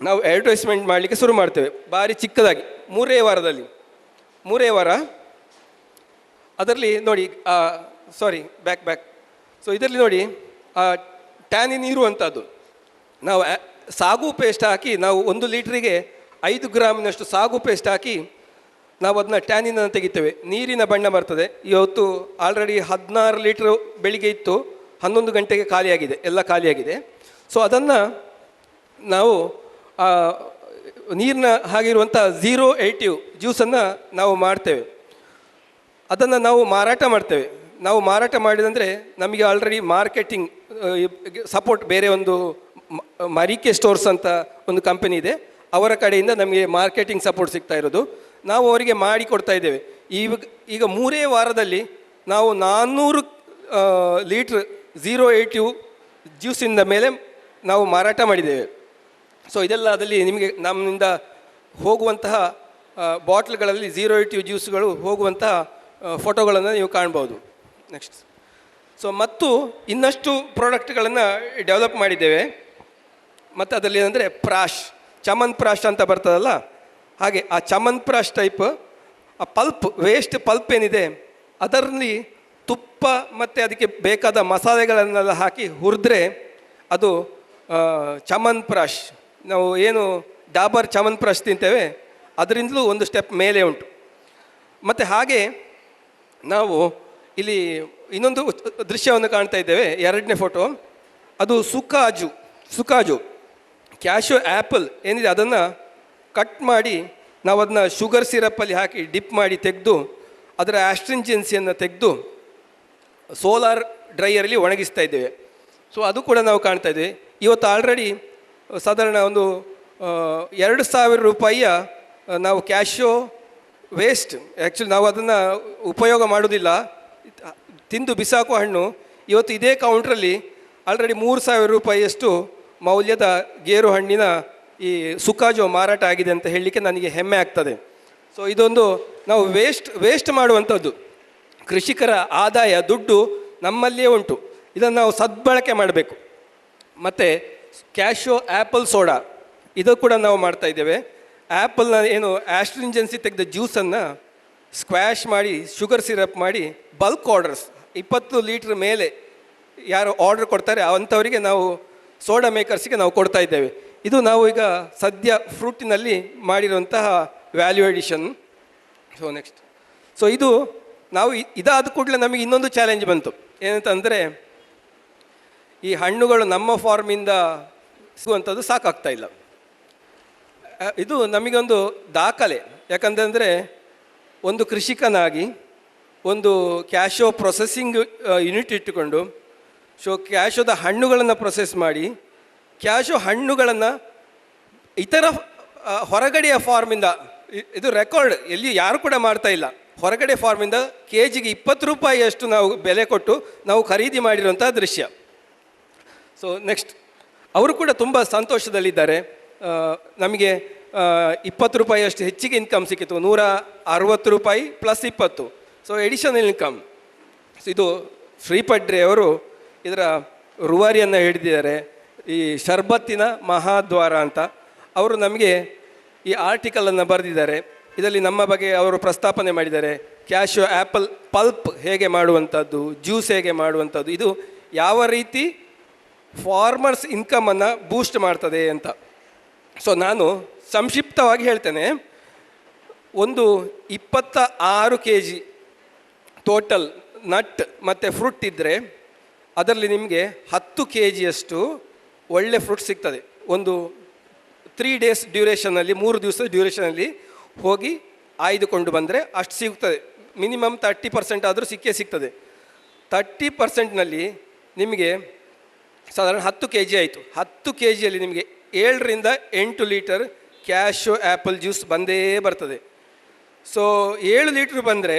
ನಾವು ಅಡ್ವರ್ಟೈಸ್ಮೆಂಟ್ ಮಾಡಲಿಕ್ಕೆ ಶುರು ಮಾಡ್ತೇವೆ, ಭಾರಿ ಚಿಕ್ಕದಾಗಿ, 3 ವಾರದಲ್ಲಿ. 3 ವಾರ ಅದರಲ್ಲಿ ನೋಡಿ, ಬ್ಯಾಕ್. ಸೊ ಇದರಲ್ಲಿ ನೋಡಿ ಟ್ಯಾನಿನ್ ಇರುವಂಥದ್ದು, ನಾವು ಸಾಗು ಪೇಸ್ಟ್ ಹಾಕಿ, ನಾವು 1 ಲೀಟ್ರಿಗೆ 5 ಗ್ರಾಮಿನಷ್ಟು ಸಾಗು ಪೇಸ್ಟ್ ಹಾಕಿ ನಾವು ಅದನ್ನ ಟ್ಯಾನಿನನ್ನು ತೆಗಿತೇವೆ. ನೀರಿನ ಬಣ್ಣ ಬರ್ತದೆ. ಇವತ್ತು ಆಲ್ರೆಡಿ 16 ಲೀಟ್ರ್ ಬೆಳಿಗ್ಗೆ ಇತ್ತು, 11 ಗಂಟೆಗೆ ಎಲ್ಲ ಖಾಲಿಯಾಗಿದೆ. ಸೊ ಅದನ್ನು ನಾವು ನೀರಿನ ಹಾಗಿರುವಂಥ 0.80 ಜ್ಯೂಸನ್ನು ನಾವು ಮಾಡ್ತೇವೆ. ಅದನ್ನು ನಾವು ಮಾರಾಟ ಮಾಡ್ತೇವೆ. ನಾವು ಮಾರಾಟ ಮಾಡಿದಂದರೆ ನಮಗೆ ಆಲ್ರೆಡಿ ಮಾರ್ಕೆಟಿಂಗ್ ಸಪೋರ್ಟ್, ಬೇರೆ ಒಂದು ಮರಿಕೆ ಸ್ಟೋರ್ಸ್ ಅಂತ ಒಂದು ಕಂಪನಿ ಇದೆ, ಅವರ ಕಡೆಯಿಂದ ನಮಗೆ ಮಾರ್ಕೆಟಿಂಗ್ ಸಪೋರ್ಟ್ ಸಿಗ್ತಾ ಇರೋದು. ನಾವು ಅವರಿಗೆ ಮಾಡಿ ಕೊಡ್ತಾ ಇದ್ದೇವೆ. ಈಗ 3 ವಾರದಲ್ಲಿ ನಾವು 400 ಲೀಟ್ರ್ 0.80 ಜ್ಯೂಸಿಂದ ಮೇಲೆ ನಾವು ಮಾರಾಟ ಮಾಡಿದ್ದೇವೆ. ಸೊ ಇದೆಲ್ಲ ಅದರಲ್ಲಿ ನಿಮಗೆ ನಮ್ಮಿಂದ ಹೋಗುವಂತಹ ಬಾಟ್ಲ್ಗಳಲ್ಲಿ 0.80 ಜ್ಯೂಸ್ಗಳು ಹೋಗುವಂತಹ ಫೋಟೋಗಳನ್ನು ನೀವು ಕಾಣ್ಬೋದು. ನೆಕ್ಸ್ಟ್, ಸೊ ಮತ್ತು ಇನ್ನಷ್ಟು ಪ್ರಾಡಕ್ಟ್ಗಳನ್ನು ಡೆವಲಪ್ ಮಾಡಿದ್ದೇವೆ. ಮತ್ತು ಅದರಲ್ಲಿ ಏನಂದರೆ ಪ್ರಾಶ್, ಚಮನ್ ಪ್ರಾಶ್ ಅಂತ ಬರ್ತದಲ್ಲ, ಹಾಗೆ ಆ ಚಮನ್ ಪ್ರಾಶ್ ಟೈಪ್ ಆ ಪಲ್ಪ್, ವೇಸ್ಟ್ ಪಲ್ಪ್ ಏನಿದೆ ಅದರಲ್ಲಿ ತುಪ್ಪ ಮತ್ತು ಅದಕ್ಕೆ ಬೇಕಾದ ಮಸಾಲೆಗಳನ್ನೆಲ್ಲ ಹಾಕಿ ಹುರಿದ್ರೆ ಅದು ಚಮನ್ ಪ್ರಾಶ್. ನಾವು ಏನು ಡಾಬರ್ ಚಮನ್ ಪ್ರಾಶ್ ತಿಂತೇವೆ ಅದರಿಂದಲೂ ಒಂದು ಸ್ಟೆಪ್ ಮೇಲೆ ಉಂಟು. ಮತ್ತು ಹಾಗೆ ನಾವು ಇಲ್ಲಿ ಇನ್ನೊಂದು ದೃಶ್ಯವನ್ನು ಕಾಣ್ತಾ ಇದ್ದೇವೆ, ಎರಡನೇ ಫೋಟೋ. ಅದು ಸುಕಾಜು ಕ್ಯಾಶೋ ಆ್ಯಪಲ್ ಏನಿದೆ ಅದನ್ನು ಕಟ್ ಮಾಡಿ ನಾವು ಅದನ್ನ ಶುಗರ್ ಸಿರಪ್ಪಲ್ಲಿ ಹಾಕಿ ಡಿಪ್ ಮಾಡಿ ತೆಗೆದು ಅದರ ಆಸ್ಟ್ರಿಂಜೆನ್ಸಿಯನ್ನು ತೆಗೆದು ಸೋಲಾರ್ ಡ್ರೈಯರಲ್ಲಿ ಒಣಗಿಸ್ತಾ ಇದ್ದೇವೆ. ಸೊ ಅದು ಕೂಡ ನಾವು ಕಾಣ್ತಾ ಇದ್ದೇವೆ. ಇವತ್ತು ಆಲ್ರೆಡಿ ಸಾಧಾರಣ ಒಂದು 2,000 ರೂಪಾಯಿಯ ನಾವು ಕ್ಯಾಶೋ ವೇಸ್ಟ್, ಆ್ಯಕ್ಚುಲಿ ನಾವು ಅದನ್ನು ಉಪಯೋಗ ಮಾಡೋದಿಲ್ಲ, ತಿಂದು ಬಿಸಾಕುವ ಹಣ್ಣು, ಇವತ್ತು ಇದೇ ಕೌಂಟ್ರಲ್ಲಿ ಆಲ್ರೆಡಿ 3,000 ರೂಪಾಯಿಯಷ್ಟು ಮೌಲ್ಯದ ಗೇರು ಹಣ್ಣಿನ ಈ ಸುಕಾಜೋ ಮಾರಾಟ ಆಗಿದೆ ಅಂತ ಹೇಳಲಿಕ್ಕೆ ನನಗೆ ಹೆಮ್ಮೆ ಆಗ್ತದೆ. ಸೊ ಇದೊಂದು ನಾವು ವೇಸ್ಟ್ ಮಾಡುವಂಥದ್ದು. ಕೃಷಿಕರ ಆದಾಯ, ದುಡ್ಡು ನಮ್ಮಲ್ಲಿಯೇ ಉಂಟು, ಇದನ್ನು ನಾವು ಸದ್ಬಳಕೆ ಮಾಡಬೇಕು. ಮತ್ತು ಕ್ಯಾಶೋ ಆ್ಯಪಲ್ ಸೋಡಾ ಇದು ಕೂಡ ನಾವು ಮಾಡ್ತಾ ಇದ್ದೇವೆ. ಆ್ಯಪಲ್ನ ಏನು ಆಸ್ಟ್ರಿಂಜೆನ್ಸಿ ತೆಗೆದ ಜ್ಯೂಸನ್ನು ಸ್ಕ್ವ್ಯಾಶ್ ಮಾಡಿ ಶುಗರ್ ಸಿರಪ್ ಮಾಡಿ ಬಲ್ಕ್ ಆರ್ಡರ್ಸ್ 20 ಲೀಟ್ರ್ ಮೇಲೆ ಯಾರು ಆರ್ಡರ್ ಕೊಡ್ತಾರೆ ಅಂಥವರಿಗೆ ನಾವು ಸೋಡಾ ಮೇಕರ್ಸಿಗೆ ನಾವು ಕೊಡ್ತಾ ಇದ್ದೇವೆ. ಇದು ನಾವು ಈಗ ಸದ್ಯ ಫ್ರೂಟಿನಲ್ಲಿ ಮಾಡಿರುವಂತಹ value addition. So next, so ಇದು ನಾವು ಇದಾದ ಕೂಡಲೇ ನಮಗೆ ಇನ್ನೊಂದು ಚಾಲೆಂಜ್ ಬಂತು. ಏನಂತಂದರೆ ಈ ಹಣ್ಣುಗಳು ನಮ್ಮ ಫಾರ್ಮಿಂದ ಸಿಗುವಂಥದ್ದು ಸಾಕಾಗ್ತಾ ಇಲ್ಲ. ಇದು ನಮಗೊಂದು ದಾಖಲೆ. ಯಾಕಂತಂದರೆ ಒಂದು ಕೃಷಿಕನಾಗಿ ಒಂದು ಕ್ಯಾಶೋ ಪ್ರೊಸೆಸಿಂಗ್ ಯೂನಿಟ್ ಇಟ್ಟುಕೊಂಡು ಕ್ಯಾಶೋದ ಹಣ್ಣುಗಳನ್ನು ಪ್ರೊಸೆಸ್ ಮಾಡಿ ಕ್ಯಾಶೋ ಹಣ್ಣುಗಳನ್ನು ಇತರ ಹೊರಗಡೆಯ ಫಾರ್ಮಿಂದ, ಇದು ರೆಕಾರ್ಡ್, ಎಲ್ಲಿ ಯಾರು ಕೂಡ ಮಾಡ್ತಾ ಇಲ್ಲ, ಹೊರಗಡೆ ಫಾರ್ಮಿಂದ KGಗೆ 20 ರೂಪಾಯಿಯಷ್ಟು ನಾವು ಬೆಲೆ ಕೊಟ್ಟು ನಾವು ಖರೀದಿ ಮಾಡಿರುವಂಥ ದೃಶ್ಯ. ಸೊ ನೆಕ್ಸ್ಟ್, ಅವರು ಕೂಡ ತುಂಬ ಸಂತೋಷದಲ್ಲಿದ್ದಾರೆ. ನಮಗೆ 20 ರೂಪಾಯಿಯಷ್ಟು ಹೆಚ್ಚಿಗೆ ಇನ್ಕಮ್ ಸಿಕ್ಕಿತು, 160 ರೂಪಾಯಿ plus 20. So additional income. So ಇದು ಶ್ರೀಪಡ್ರೆ ಅವರು ಇದರ ರೂವಾರಿಯನ್ನು ಹಿಡಿದಿದ್ದಾರೆ, ಈ ಶರ್ಬತ್ತಿನ ಮಹಾದ್ವಾರ ಅಂತ. ಅವರು ನಮಗೆ ಈ ಆರ್ಟಿಕಲನ್ನು ಬರೆದಿದ್ದಾರೆ. ಇದರಲ್ಲಿ ನಮ್ಮ ಬಗ್ಗೆ ಅವರು ಪ್ರಸ್ತಾಪನೆ ಮಾಡಿದ್ದಾರೆ. ಕ್ಯಾಶೋ ಆ್ಯಪಲ್ ಪಲ್ಪ್ ಹೇಗೆ ಮಾಡುವಂಥದ್ದು, ಜ್ಯೂಸ್ ಹೇಗೆ ಮಾಡುವಂಥದ್ದು, ಇದು ಯಾವ ರೀತಿ ಫಾರ್ಮರ್ಸ್ ಇನ್ಕಮನ್ನು ಬೂಸ್ಟ್ ಮಾಡ್ತದೆ ಅಂತ. ಸೊ ನಾನು ಸಂಕ್ಷಿಪ್ತವಾಗಿ ಹೇಳ್ತೇನೆ. ಒಂದು 26 kg ಟೋಟಲ್ ನಟ್ ಮತ್ತು ಫ್ರೂಟ್ ಇದ್ದರೆ ಅದರಲ್ಲಿ ನಿಮಗೆ 10 kgಯಷ್ಟು ಒಳ್ಳೆ ಫ್ರೂಟ್ ಸಿಗ್ತದೆ. ಒಂದು 3 days ಡ್ಯೂರೇಷನಲ್ಲಿ, 3 ದಿವಸ ಡ್ಯೂರೇಷನಲ್ಲಿ ಹೋಗಿ ಆಯ್ದುಕೊಂಡು ಬಂದರೆ ಅಷ್ಟು ಸಿಗ್ತದೆ. ಮಿನಿಮಮ್ 30% ಆದರೂ ಸಿಗ್ತದೆ. 30%ನಲ್ಲಿ ನಿಮಗೆ ಸಾಧಾರಣ 10 kg ಆಯಿತು. 10 kgಯಲ್ಲಿ ನಿಮಗೆ 7 ರಿಂದ 8 ಲೀಟರ್ ಕ್ಯಾಶೋ ಆ್ಯಪಲ್ ಜ್ಯೂಸ್ ಬಂದೇ ಬರ್ತದೆ. ಸೊ 7 ಲೀಟ್ರ್ ಬಂದರೆ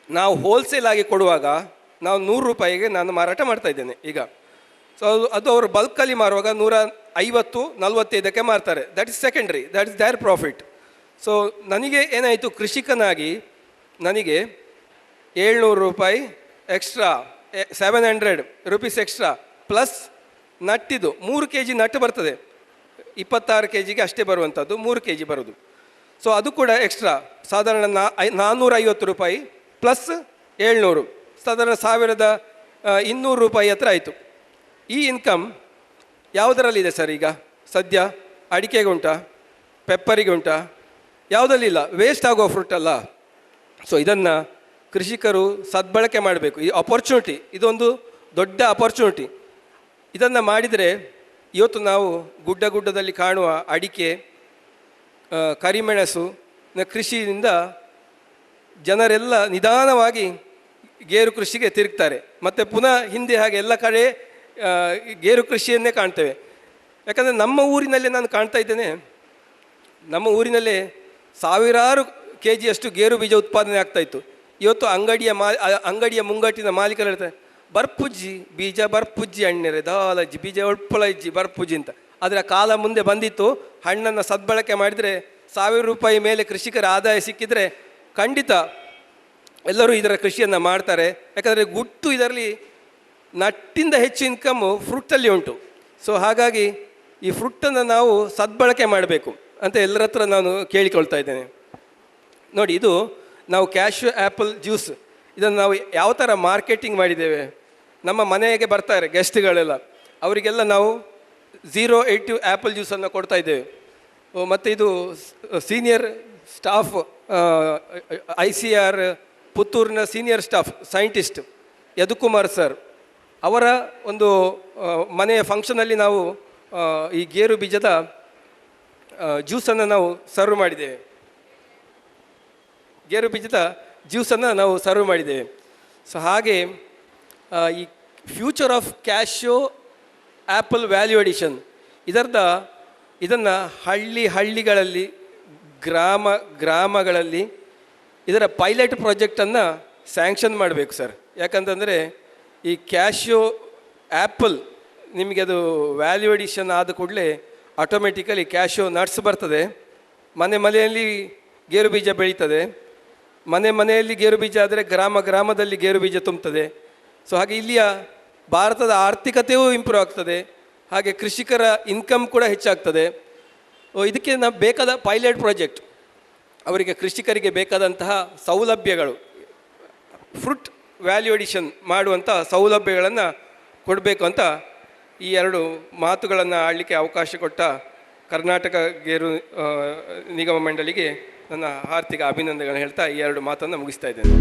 ನಾವು ಹೋಲ್ಸೇಲ್ ಆಗಿ ಕೊಡುವಾಗ ನಾವು 100 ರೂಪಾಯಿಗೆ ನಾನು ಮಾರಾಟ ಮಾಡ್ತಾ ಇದ್ದೇನೆ ಈಗ. ಸೊ ಅದು ಅವರು ಬಲ್ಕಲ್ಲಿ ಮಾರುವಾಗ 150-45ಕ್ಕೆ ಮಾರ್ತಾರೆ. That is secondary, that is their profit. So ನನಗೆ ಏನಾಯಿತು, ಕೃಷಿಕನಾಗಿ ನನಗೆ 700 ರೂಪಾಯಿ ಎಕ್ಸ್ಟ್ರಾ, 700 ರೂಪೀಸ್ ಎಕ್ಸ್ಟ್ರಾ ಪ್ಲಸ್ ನಟ್ಟಿದು 3 kg ನಟ್ಟು ಬರ್ತದೆ. 26 kgಗೆ ಅಷ್ಟೇ ಬರುವಂಥದ್ದು, 3 kg ಬರೋದು. ಸೊ ಅದು ಕೂಡ ಎಕ್ಸ್ಟ್ರಾ ಸಾಧಾರಣ 450 ರೂಪಾಯಿ ಪ್ಲಸ್ 700, ಸಾಧಾರಣ 1,200 ರೂಪಾಯಿ ಹತ್ರ ಆಯಿತು. ಈ ಇನ್ಕಮ್ ಯಾವುದರಲ್ಲಿದೆ ಸರ್ ಈಗ ಸದ್ಯ? ಅಡಿಕೆಗೆ ಉಂಟಾ, ಪೆಪ್ಪರಿಗೆ ಉಂಟಾ? ಯಾವುದಲ್ಲಿಲ್ಲ, ವೇಸ್ಟ್ ಆಗೋ ಫ್ರೂಟ್ ಅಲ್ಲ. ಸೊ ಇದನ್ನು ಕೃಷಿಕರು ಸದ್ಬಳಕೆ ಮಾಡಬೇಕು. ಈ ಅಪರ್ಚುನಿಟಿ ಇದೊಂದು ದೊಡ್ಡ ಅಪರ್ಚುನಿಟಿ. ಇದನ್ನು ಮಾಡಿದರೆ ಇವತ್ತು ನಾವು ಗುಡ್ಡದಲ್ಲಿ ಕಾಣುವ ಅಡಿಕೆ, ಕರಿಮೆಣಸು ಕೃಷಿಯಿಂದ ಜನರೆಲ್ಲ ನಿಧಾನವಾಗಿ ಗೇರು ಕೃಷಿಗೆ ತಿರುಗ್ತಾರೆ. ಮತ್ತು ಪುನಃ ಹಿಂದೆ ಹಾಗೆ ಎಲ್ಲ ಕಡೆ ಗೇರು ಕೃಷಿಯನ್ನೇ ಕಾಣ್ತೇವೆ. ಯಾಕಂದರೆ ನಮ್ಮ ಊರಿನಲ್ಲೇ ನಾನು ಕಾಣ್ತಾ ಇದ್ದೇನೆ, ನಮ್ಮ ಊರಿನಲ್ಲೇ ಸಾವಿರಾರು kgಯಷ್ಟು ಗೇರು ಬೀಜ ಉತ್ಪಾದನೆ ಆಗ್ತಾಯಿತ್ತು. ಇವತ್ತು ಅಂಗಡಿಯ ಮುಂಗಟ್ಟಿನ ಮಾಲೀಕರು ಹೇಳ್ತಾರೆ, ಬರ್ಪುಜ್ಜಿ ಬೀಜ, ಬರ್ಪುಜ್ಜಿ ಹಣ್ಣೆರೆ ದಾಲಜ್ಜಿ ಬೀಜ ಒಳ್ಪಳ ಇಜ್ಜಿ ಬರ್ಪುಜ್ಜಿ ಅಂತ. ಆದರೆ ಕಾಲ ಮುಂದೆ ಬಂದಿತ್ತು. ಹಣ್ಣನ್ನು ಸದ್ಬಳಕೆ ಮಾಡಿದರೆ 1,000 ರೂಪಾಯಿ ಮೇಲೆ ಕೃಷಿಕರ ಆದಾಯ ಸಿಕ್ಕಿದರೆ ಖಂಡಿತ ಎಲ್ಲರೂ ಇದರ ಕೃಷಿಯನ್ನು ಮಾಡ್ತಾರೆ. ಯಾಕಂದರೆ ಗುಟ್ಟು ಇದರಲ್ಲಿ ನಟ್ಟಿಂದ ಹೆಚ್ಚು ಇನ್ಕಮ್ಮು ಫ್ರೂಟಲ್ಲಿ ಉಂಟು. ಸೊ ಹಾಗಾಗಿ ಈ ಫ್ರೂಟನ್ನು ನಾವು ಸದ್ಬಳಕೆ ಮಾಡಬೇಕು ಅಂತ ಎಲ್ಲರ ಹತ್ರ ನಾನು ಕೇಳಿಕೊಳ್ತಾ ಇದ್ದೇನೆ. ನೋಡಿ, ಇದು ನಾವು ಕ್ಯಾಶ್ಯೂ ಆ್ಯಪಲ್ ಜ್ಯೂಸ್ ಇದನ್ನು ನಾವು ಯಾವ ಥರ ಮಾರ್ಕೆಟಿಂಗ್ ಮಾಡಿದ್ದೇವೆ. ನಮ್ಮ ಮನೆಗೆ ಬರ್ತಾರೆ ಗೆಸ್ಟ್ಗಳೆಲ್ಲ, ಅವರಿಗೆಲ್ಲ ನಾವು 080 ಆ್ಯಪಲ್ ಜ್ಯೂಸನ್ನು ಕೊಡ್ತಾ ಇದ್ದೇವೆ. ಮತ್ತು ಇದು ಸೀನಿಯರ್ ಸ್ಟಾಫ್ ICR ಪುತ್ತೂರಿನ senior staff scientist Yadukumar sir ಅವರ ಒಂದು ಮನೆಯ ಫಂಕ್ಷನಲ್ಲಿ ನಾವು ಈ ಗೇರು ಬೀಜದ ಜ್ಯೂಸನ್ನು ನಾವು ಸರ್ವ್ ಮಾಡಿದ್ದೇವೆ. ಗೇರು ಬೀಜದ ಜ್ಯೂಸನ್ನು ನಾವು ಸರ್ವ್ ಮಾಡಿದ್ದೇವೆ. ಸೊ ಹಾಗೆ ಈ future of cashew apple value addition ಇದನ್ನು ಹಳ್ಳಿಗಳಲ್ಲಿ ಗ್ರಾಮಗಳಲ್ಲಿ ಇದರ ಪೈಲಟ್ ಪ್ರಾಜೆಕ್ಟನ್ನು ಸ್ಯಾಂಕ್ಷನ್ ಮಾಡಬೇಕು ಸರ್. ಯಾಕಂತಂದರೆ ಈ ಕ್ಯಾಶ್ಯೂ ಆ್ಯಪಲ್ ನಿಮಗೆ ಅದು ವ್ಯಾಲ್ಯೂ ಅಡಿಷನ್ ಆದ ಕೂಡಲೇ ಆಟೋಮೆಟಿಕಲಿ ಕ್ಯಾಶ್ಯೂ ನಟ್ಸ್ ಬರ್ತದೆ, ಮನೆಯಲ್ಲಿ ಗೇರು ಬೀಜ ಬೆಳೀತದೆ, ಮನೆಯಲ್ಲಿ ಗೇರು ಬೀಜ ಆದರೆ ಗ್ರಾಮದಲ್ಲಿ ಗೇರು ಬೀಜ ತುಂಬುತ್ತದೆ. ಸೊ ಹಾಗೆ ಇಲ್ಲಿಯ ಭಾರತದ ಆರ್ಥಿಕತೆಯೂ ಇಂಪ್ರೂವ್ ಆಗ್ತದೆ, ಹಾಗೆ ಕೃಷಿಕರ ಇನ್ಕಮ್ ಕೂಡ ಹೆಚ್ಚಾಗ್ತದೆ. ಇದಕ್ಕೆ ನಾವು ಬೇಕಾದ ಪೈಲಟ್ ಪ್ರಾಜೆಕ್ಟ್, ಅವರಿಗೆ ಕೃಷಿಕರಿಗೆ ಬೇಕಾದಂತಹ ಸೌಲಭ್ಯಗಳು, ಫ್ರೂಟ್ ವ್ಯಾಲ್ಯೂ ಅಡಿಷನ್ ಮಾಡುವಂಥ ಸೌಲಭ್ಯಗಳನ್ನು ಕೊಡಬೇಕು ಅಂತ ಈ ಎರಡು ಮಾತುಗಳನ್ನು ಆಡಲಿಕ್ಕೆ ಅವಕಾಶ ಕೊಟ್ಟ ಕರ್ನಾಟಕ ಗೇರು ನಿಗಮ ಮಂಡಳಿಗೆ ನನ್ನ ಆರ್ಥಿಕ ಅಭಿನಂದನೆಗಳನ್ನು ಹೇಳ್ತಾ ಈ ಎರಡು ಮಾತನ್ನು ಮುಗಿಸ್ತಾ ಇದ್ದೇನೆ.